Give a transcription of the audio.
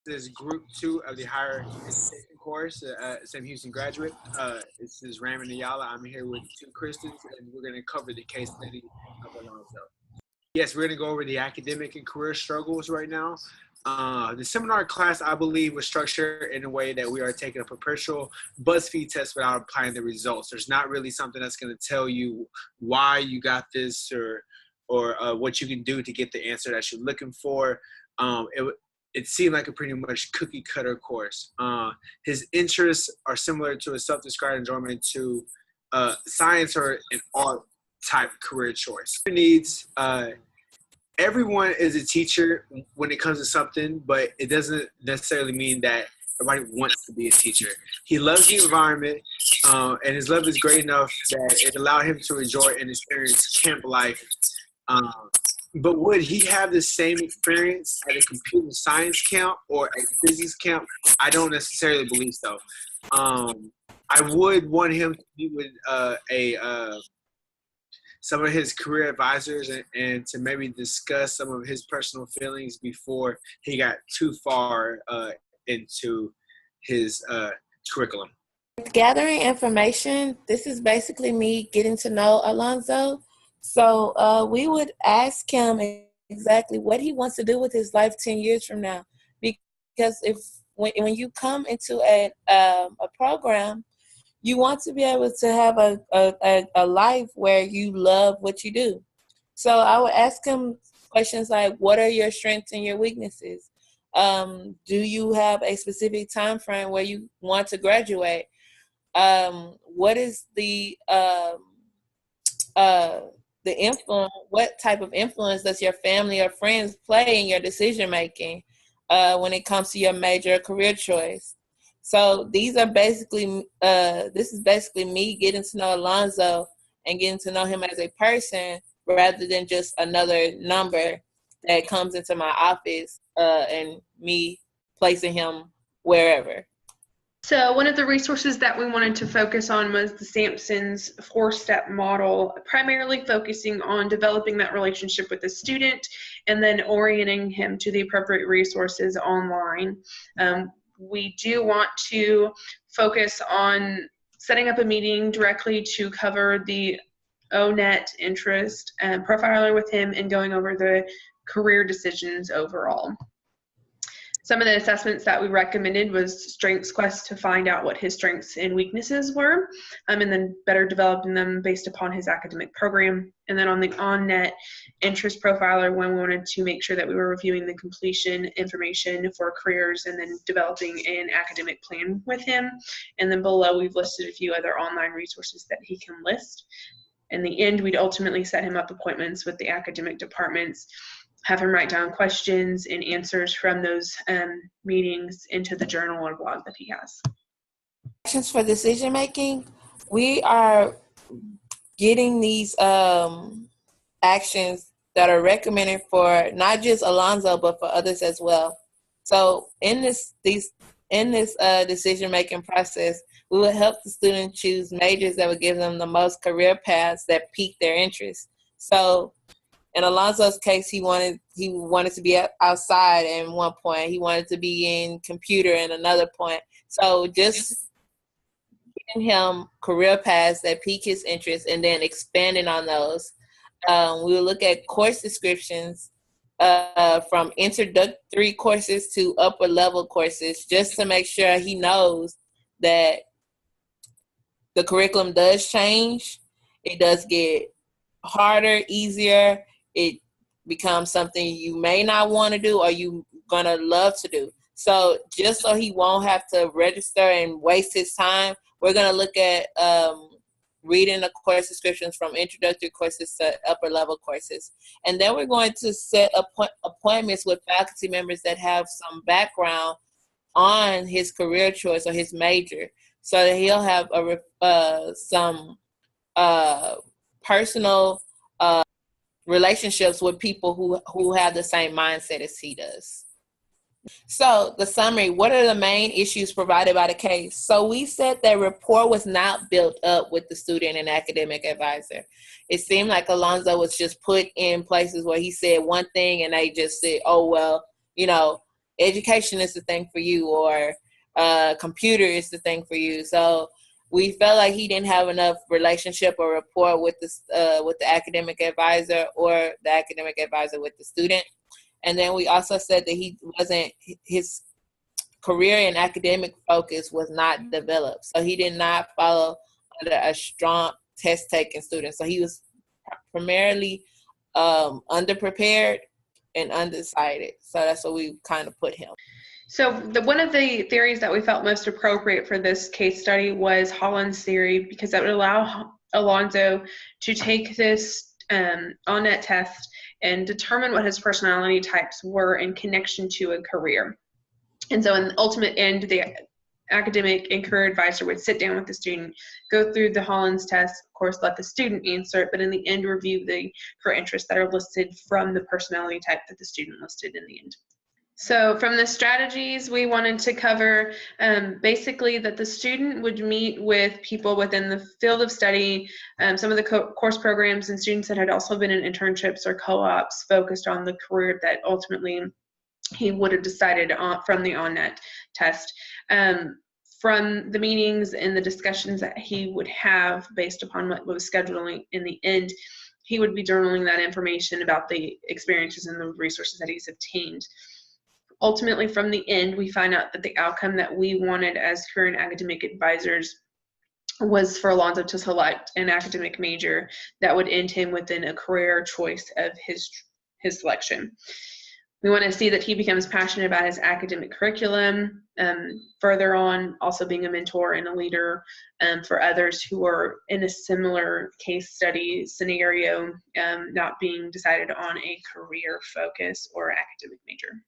This is group 2 of the higher education course, Sam Houston graduate. This is Raymond Ayala. I'm here with two Christians, and we're going to cover the case study of Alonzo. Yes, we're going to go over the academic and career struggles right now. The seminar class, I believe, was structured in a way that we are taking a perpetual BuzzFeed test without applying the results. There's not really something that's going to tell you why you got this or what you can do to get the answer that you're looking for. It seemed like a pretty much cookie cutter course. His interests are similar to his self-described enjoyment to science or an art type career choice. Needs everyone is a teacher when it comes to something, but it doesn't necessarily mean that everybody wants to be a teacher. He loves the environment, and his love is great enough that it allowed him to enjoy and experience camp life. But would he have the same experience at a computer science camp or a physics camp? I don't necessarily believe so. I would want him to be with some of his career advisors and to maybe discuss some of his personal feelings before he got too far into his curriculum. Gathering information, this is basically me getting to know Alonzo. So we would ask him exactly what he wants to do with his life 10 years from now. Because when you come into a program, you want to be able to have a life where you love what you do. So I would ask him questions like, what are your strengths and your weaknesses? Do you have a specific time frame where you want to graduate? What is the influence? What type of influence does your family or friends play in your decision making when it comes to your major career choice? So these are basically this is basically me getting to know Alonzo and getting to know him as a person rather than just another number that comes into my office and me placing him wherever. So one of the resources that we wanted to focus on was the Sampson's 4-step model, primarily focusing on developing that relationship with the student and then orienting him to the appropriate resources online. We do want to focus on setting up a meeting directly to cover the ONET interest and profiling with him and going over the career decisions overall. Some of the assessments that we recommended was Strengths Quest to find out what his strengths and weaknesses were, and then better developing them based upon his academic program. And then on the OnNet interest profiler, when we wanted to make sure that we were reviewing the completion information for careers and then developing an academic plan with him. And then below, we've listed a few other online resources that he can list. In the end, we'd ultimately set him up appointments with the academic departments, have him write down questions and answers from those meetings into the journal or blog that he has. Actions for decision making, we are getting these actions that are recommended for not just Alonzo but for others as well. So in this decision making process, we will help the student choose majors that would give them the most career paths that pique their interest. So in Alonzo's case, he wanted to be outside at one point. He wanted to be in computer at another point. So just giving him career paths that pique his interest and then expanding on those. We will look at course descriptions from introductory courses to upper level courses just to make sure he knows that the curriculum does change. It does get harder, easier. It becomes something you may not want to do or you gonna love to do. So just so he won't have to register and waste his time, we're gonna look at reading the course descriptions from introductory courses to upper level courses. And then we're going to set appointments with faculty members that have some background on his career choice or his major, so that he'll have some personal relationships with people who have the same mindset as he does. So the summary, what are the main issues provided by the case? So we said that rapport was not built up with the student and academic advisor. It seemed like Alonzo was just put in places where he said one thing and they just said, oh, well, education is the thing for you, or computer is the thing for you. So we felt like he didn't have enough relationship or rapport with the academic advisor, or the academic advisor with the student. And then we also said that his career and academic focus was not developed. So he did not follow under a strong test-taking student. So he was primarily underprepared and undecided. So that's what we kind of put him. So one of the theories that we felt most appropriate for this case study was Holland's theory, because that would allow Alonzo to take this on-net test and determine what his personality types were in connection to a career. And so in the ultimate end, the academic and career advisor would sit down with the student, go through the Holland's test, of course, let the student answer it, but in the end, review the career interests that are listed from the personality type that the student listed in the end. So from the strategies, we wanted to cover basically that the student would meet with people within the field of study, some of the course programs and students that had also been in internships or co-ops focused on the career that ultimately he would have decided on from the on-net test. From the meetings and the discussions that he would have based upon what was scheduling in the end, he would be journaling that information about the experiences and the resources that he's obtained. Ultimately, from the end, we find out that the outcome that we wanted as career and academic advisors was for Alonzo to select an academic major that would end him within a career choice of his selection. We want to see that he becomes passionate about his academic curriculum, further on also being a mentor and a leader for others who are in a similar case study scenario, not being decided on a career focus or academic major.